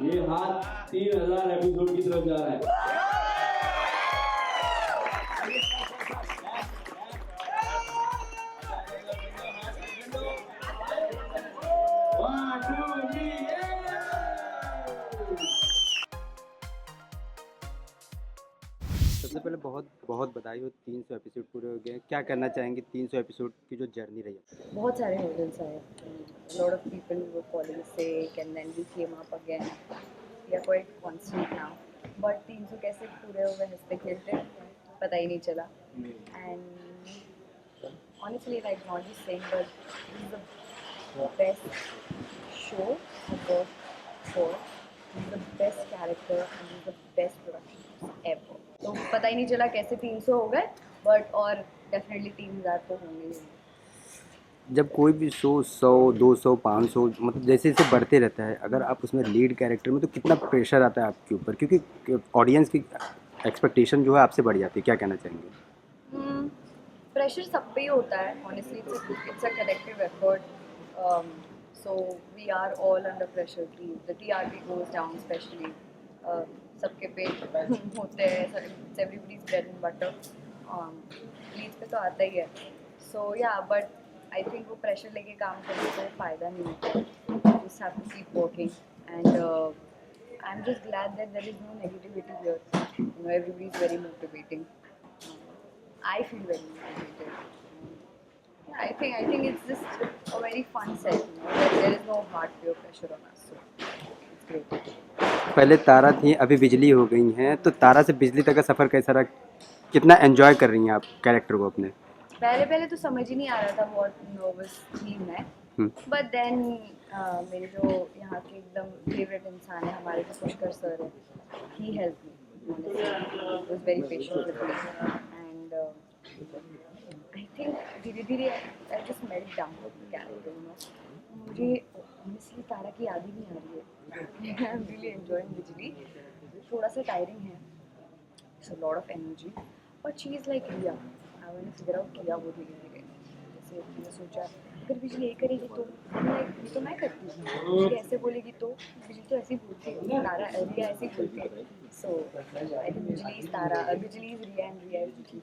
ये हाथ 3000 एपिसोड की तरफ जा रहा है। सबसे पहले बहुत बहुत बधाई हो, 300 एपिसोड पूरे हो गए। क्या करना चाहेंगे 300 एपिसोड की जो जर्नी रही है? बहुत सारे hurdles आए. A lot of people were falling sick and then we came up again. We are quite constant now. But 300 कैसे पूरे हो गए हंसते खेलते पता ही नहीं चला. And honestly, like not just saying, but this is the best show I've worked for. This is the best character and this is the best production ever. तो पता ही नहीं चला कैसे 300 हो गए, but और definitely 3000 तो होंगे ही. जब कोई भी शो 100, 200, 500 मतलब जैसे जैसे बढ़ते रहता है, अगर आप उसमें लीड कैरेक्टर में तो कितना प्रेशर आता है आपके ऊपर, क्योंकि ऑडियंस की एक्सपेक्टेशन जो है आपसे बढ़ जाती है। क्या कहना चाहेंगे? प्रेशर सब पे ही होता है. Honestly it's a collective effort. So we are all under pressure कि the TRP goes down specially. सबके पे होते हैं. It's everybody's bread and butter. Lead पे तो आता ही है. So yeah but I think वो प्रेशर लेके काम करने से फ़ायदा नहीं होता. Just have to keep working and I'm just glad that there is no negativity here. You know, everybody is very motivating. I feel very motivated. Yeah, I think it's just a very fun set. You know, there is no hard peer pressure on us, so it's great. पहले तारा थी, अभी बिजली हो गई हैं, तो तारा से बिजली तक का सफ़र कैसा रहा? कितना एंजॉय कर रही हैं आप कैरेक्टर को अपने? पहले पहले तो समझ ही नहीं आ रहा था. बहुत नर्वस थी मैं. बट देन मेरे जो यहाँ के एकदम फेवरेट इंसान है हमारे जो पुष्कर सर है, he help me. Was very patient with me and I think धीरे धीरे I just melt down with the character. You know, मुझे ऑनेस्टली तारा की याद ही नहीं आ रही है. आई एम रियली एंजॉयिंग बिजली. थोड़ा सा टायरिंग है. It's a lot of energy but she is like Riya. I want to figure out किया वो धीरे धीरे. जैसे मैंने सोचा अगर बिजली ये करेगी तो ये तो मैं करती हूँ. बिजली ऐसे बोलेगी तो बिजली तो ऐसे ही बोलती है. तारा रिया ऐसे ही बोलती है. सो आई थिंक बिजली is Tara, Bijli is Riya and Riya is Bijli.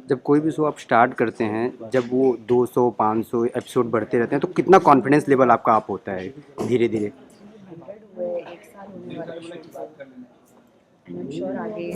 जब कोई भी शो आप स्टार्ट करते हैं, जब वो 200, 500 एपिसोड बढ़ते रहते हैं, तो कितना कॉन्फिडेंस लेवल आपका अप होता है धीरे धीरे? 300 हुए, एक साल होने वाला है शो को. एंड आई एम श्योर आगे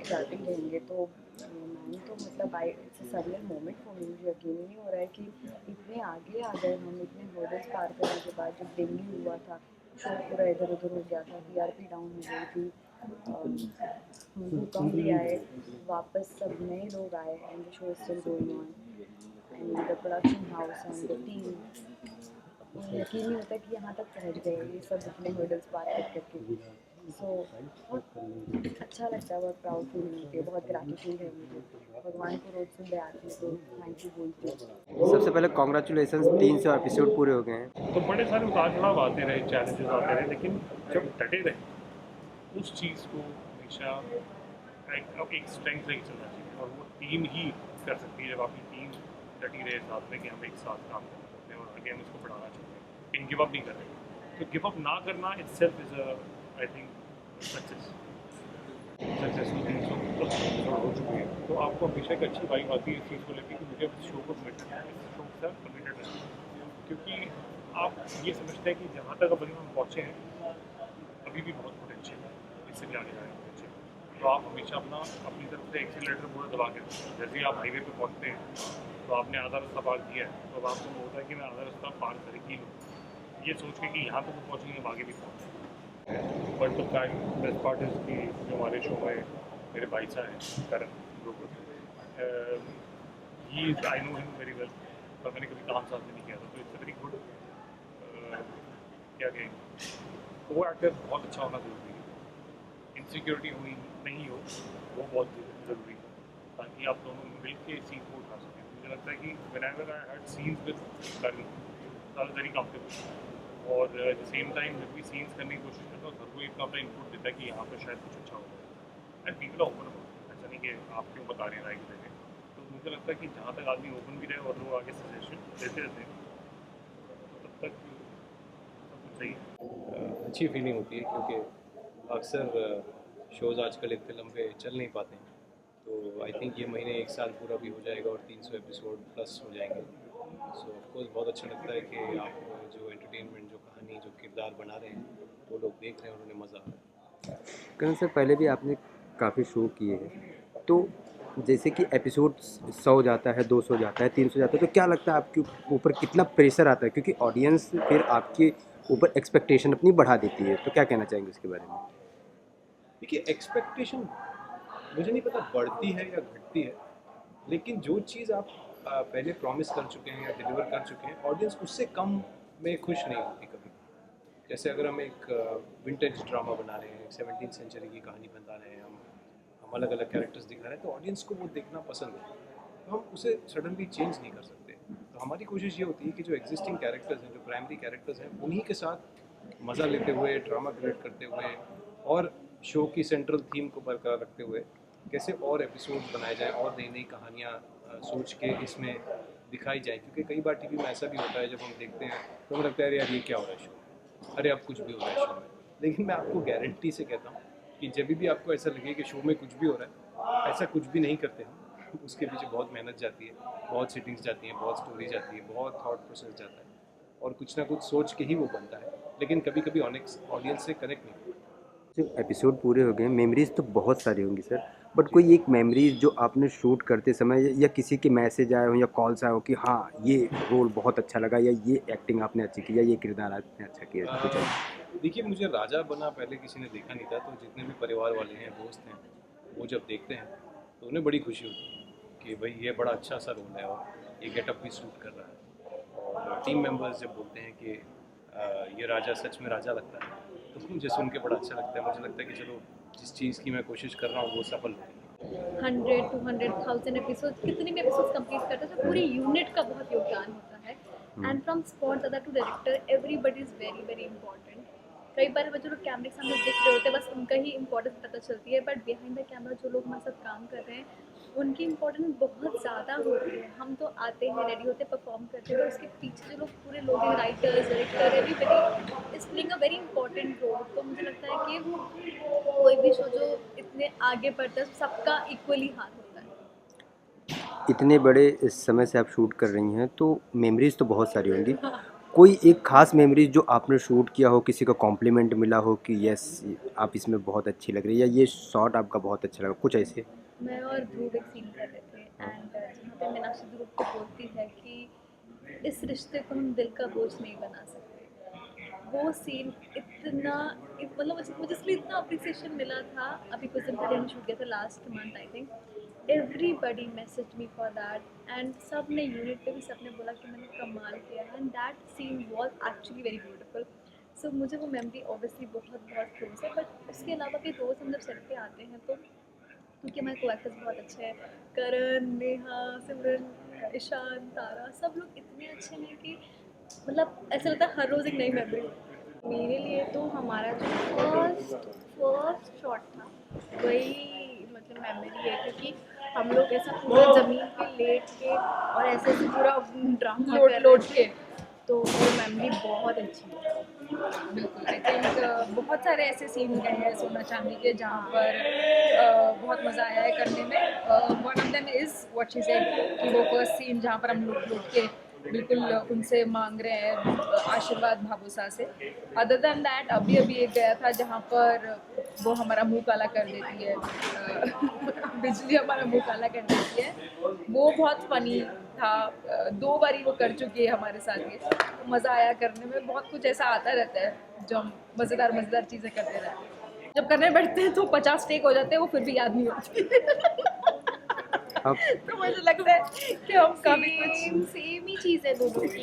जाते ही रहेंगे. तो मैंने तो मतलब I it's a surreal moment for me. मुझे यकीन ही नहीं हो रहा है कि इतने आगे आ गए हम. इतने हर्डल्स पार करने के बाद जब डेंगू हुआ था, शो पूरा इधर उधर हो गया था, टीआरपी डाउन हो गई थी, भूकंप भी आए, वापस सब नए लोग आए and the show is still going on and the production house and the team. यकीन नहीं होता कि यहाँ तक पहुँच गए ये सब इतने हर्डल्स पार कर करके. सो बहुत अच्छा लगता है. बहुत प्राउड फीलिंग होती है. बहुत ग्रैटिट्यूड है मुझे. भगवान को रोज सुबह आती हूँ तो थैंक यू बोलती हूँ. सबसे पहले कॉन्ग्रेचुलेसन, 300 एपिसोड पूरे हो गए हैं। तो बड़े सारे उतार चढ़ाव आते रहे, चैलेंजेस आते रहे, लेकिन जब डटे रहे उस चीज़ को हमेशा एक स्ट्रेंथ लेके चलना चाहिए. और वो टीम ही कर सकती है. जब आपकी टीम डटी रहे साथ में कि हम एक साथ काम करना चाहते हैं और अगेन उसको बढ़ाना चाहते हैं, लेकिन गिव अप नहीं कर रहे, तो गिव अप ना करना it self is I think successful 300 हो चुकी है. तो आपको हमेशा एक अच्छी वाइब आती है इस चीज़ को लेकर कि मुझे इस शो को कमिटेड है, इस शो के साथ कमिटेड रहना है. क्योंकि आप ये समझते हैं कि जहाँ तक अभी हम पहुँचे हैं अभी भी बहुत पोटेंशियल है, इससे भी आगे जाने का पोटेंशियल. तो आप हमेशा अपनी तरफ से एक्सीलरेटर पूरा दबा के रखें. जैसे ही आप हाईवे पे पहुँचते हैं तो आपने आधा रास्ता पार किया है, तो अब आपको होता है कि मैं आधा रास्ता पार करके लूँ, ये सोच के कि यहाँ तक तो पहुँचेंगे, हम आगे भी पहुँचेंगे. But the best part is कि जो हमारे शो में मेरे भाई साहब हैं Karan Grover, he I know him very well, पर मैंने कभी काम साथ में नहीं किया था. तो इट्स वेरी गुड. क्या कहेंगे, वो एक्टर बहुत अच्छा होना ज़रूरी है. इनसिक्योरिटी होनी नहीं हो वो बहुत ज़रूरी है, ताकि आप दोनों मिल के सीन को उठा सकें. मुझे लगता है कि whenever I had scenes with Karan I was very comfortable. और एट द सेम टाइम जब भी सीन्स करने की कोशिश करता हूँ हर कोई इतना अपना इनपुट देता है कि यहाँ पर शायद कुछ अच्छा होगा. And people are open about. ऐसा नहीं कि आप क्यों बता रहे हैं राइट देने. तो मुझे लगता है कि जहाँ तक आदमी ओपन भी रहे और लोग आगे सजेशन देते रहते हैं तब तक सब कुछ सही है. अच्छी फीलिंग होती है, क्योंकि अक्सर शोज़ आजकल इतने लंबे चल नहीं पाते हैं। तो आई थिंक ये महीने 1 साल पूरा भी हो जाएगा और 300 एपिसोड प्लस हो जाएंगे। सो ऑफकोर्स बहुत अच्छा लगता है कि आप जो एंटरटेनमेंट, जो कहानी, जो किरदार बना रहे हैं, वो लोग देख रहे हैं और उन्हें मज़ा आ रहा है। करण सर, पहले भी आपने काफ़ी शो किए हैं, तो जैसे कि एपिसोड 100 जाता है, 200 जाता है, 300 जाता है, तो क्या लगता है आपके ऊपर कितना प्रेशर आता है? क्योंकि ऑडियंस फिर आपके ऊपर एक्सपेक्टेशन अपनी बढ़ा देती है, तो क्या कहना चाहेंगे उसके बारे में? देखिए, एक्सपेक्टेशन मुझे नहीं पता बढ़ती है या घटती है, लेकिन जो चीज़ आप पहले प्रॉमिस कर चुके हैं या डिलीवर कर चुके हैं, ऑडियंस उससे कम में खुश नहीं होती कभी। जैसे अगर हम एक विंटेज ड्रामा बना रहे हैं, 17th सेंचुरी की कहानी बता रहे हैं, हम अलग अलग कैरेक्टर्स दिखा रहे हैं, तो ऑडियंस को वो देखना पसंद है, तो हम उसे सडनली चेंज नहीं कर सकते। तो हमारी कोशिश ये होती है कि जो एग्जिस्टिंग कैरेक्टर्स हैं, जो प्राइमरी कैरेक्टर्स हैं, उन्हीं के साथ मज़ा लेते हुए, ड्रामा क्रिएट करते हुए और शो की सेंट्रल थीम को बरकरार रखते हुए कैसे और एपिसोड्स बनाए जाएँ और नई नई कहानियाँ सोच के इसमें दिखाई जाए। क्योंकि कई बार टीवी में ऐसा भी होता है, जब हम देखते हैं तो हमें लगता है यार ये क्या हो रहा है शो में, अरे अब कुछ भी हो रहा है शो में। लेकिन मैं आपको गारंटी से कहता हूँ कि जब भी आपको ऐसा लगे कि शो में कुछ भी हो रहा है, ऐसा कुछ भी नहीं करते हम। उसके पीछे बहुत मेहनत जाती है, बहुत सिटिंग्स जाती हैं, बहुत स्टोरी जाती है, बहुत थॉट प्रोसेस जाता है और कुछ ना कुछ सोच के ही वो बनता है। लेकिन कभी कभी ऑडियंस से कनेक्ट नहीं होता। जो एपिसोड पूरे हो गए, मेमोरीज तो बहुत सारी होंगी सर, बट कोई एक मेमोरीज जो आपने शूट करते समय या किसी के मैसेज आए हो या कॉल्स आए हो कि हाँ ये रोल बहुत अच्छा लगा, या ये एक्टिंग आपने अच्छी की, या ये किरदार आपने अच्छा किया, कुछ ऐसा? देखिए, मुझे राजा बना पहले किसी ने देखा नहीं था, तो जितने भी परिवार वाले हैं, दोस्त हैं, वो जब देखते हैं तो उन्हें बड़ी खुशी होती है कि भाई ये बड़ा अच्छा सा रोल है और ये गेटअप भी सूट कर रहा है। और टीम मेंबर्स जब बोलते हैं कि ये राजा सच में राजा लगता है, तो मुझे सुन के बड़ा अच्छा लगता है। मुझे लगता है कि चलो, जिस चीज़ की मैं कोशिश कर रहा हूँ वो सफल हो रही है। 100, 200, 1000 एपिसोड, कितने भी एपिसोड कंप्लीट करते हैं तो पूरी यूनिट का बहुत योगदान होता है। And from spot dada to director, everybody is very very important. कई बार हमें जो लोग कैमरे के सामने दिख रहे होते हैं बस उनका ही इंपॉर्टेंस पता चलती है, बट बिहाइंड द कैमरा जो लोग हमारे साथ काम कर रहे हैं उनकी इंपॉर्टेंस बहुत ज़्यादा होती है। हम तो आते हैं, रेडी होते, परफॉर्म करते हैं, तो उसके पीछे जो लोग पूरे लोग हैं, writers, director, everybody is playing a very important role. तो मुझे लगता है कि कोई भी शो जो इतने आगे बढ़ता है सबका इक्वली हाथ होता है। इतने बड़े इस समय से आप शूट कर रही हैं, तो मेमोरीज तो बहुत सारी होंगी, कोई एक खास मेमोरीज जो आपने शूट किया हो, किसी का कॉम्प्लीमेंट मिला हो कि यस आप इसमें बहुत अच्छी लग रही है, या ये शॉट आपका बहुत अच्छा लगा, कुछ ऐसे? मैं और ध्रुव एक सीन कर रहे थे एंड जहाँ पे मीनाक्षी ध्रुव को बोलती है कि इस रिश्ते को हम दिल का बोझ नहीं बना सकते। वो सीन इतना मतलब मुझे इसलिए इतना अप्रिसिएशन मिला था। अभी कुछ दिन पहले हमने शूट किया था, last month I think. Everybody message me for that and सब ने यूनिट पे भी सबने बोला कि मैंने कमाल किया and that scene was actually very beautiful. So मुझे वो मेमोरी ऑब्वियसली बहुत बहुत क्लोज है। बट उसके अलावा भी रोज़ हम जब सेट पे आते हैं तो क्योंकि हमारे को एक्टर्स बहुत अच्छे हैं, करण, नेहा, सिमरन, ईशान, तारा, सब लोग इतने अच्छे हैं कि मतलब ऐसा लगता है हर रोज़ एक नई मेमोरी। मेरे लिए तो हमारा जो फर्स्ट शॉट था वही मतलब मेमोरी है, क्योंकि हम लोग ऐसा पूरा ज़मीन पे लेट के और ऐसे ऐसे पूरा ड्रामा लोट के, तो वो मेमोरी बहुत अच्छी है। बिल्कुल, आई थिंक बहुत सारे ऐसे सीन गए हैं सोना चांदी के जहाँ पर बहुत मज़ा आया है करने में। One of them is what she said कि वो फर्स्ट सीन जहाँ पर हम लोग के बिल्कुल उनसे मांग रहे हैं आशीर्वाद भावुसा से। अदर दैन दैट अभी एक गया था जहाँ पर वो हमारा मुंह काला कर देती है, बिजली हमारा मुंह काला कर देती है, वो बहुत फनी था। 2 बारी वो कर चुकी है हमारे साथ ये, मज़ा आया करने में। बहुत कुछ ऐसा आता रहता है जो हम मज़ेदार चीज़ें करते रहते हैं। जब करने बैठते हैं तो 50 टेक हो जाते हैं, वो फिर भी याद नहीं होती। तो मुझे लगता है कि हम काफ़ी कुछ सेम ही चीज़ है दोनों की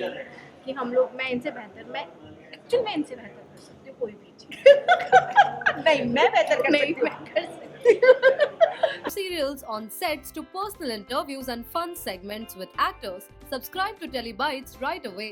कि हम लोग मैं इनसे बेहतर कर सकती हूँ कोई भी चीज़। नहीं, मैं बेहतर कर सकती हूँ। Serials on sets to personal interviews and fun segments with actors. Subscribe to Telebytes right away.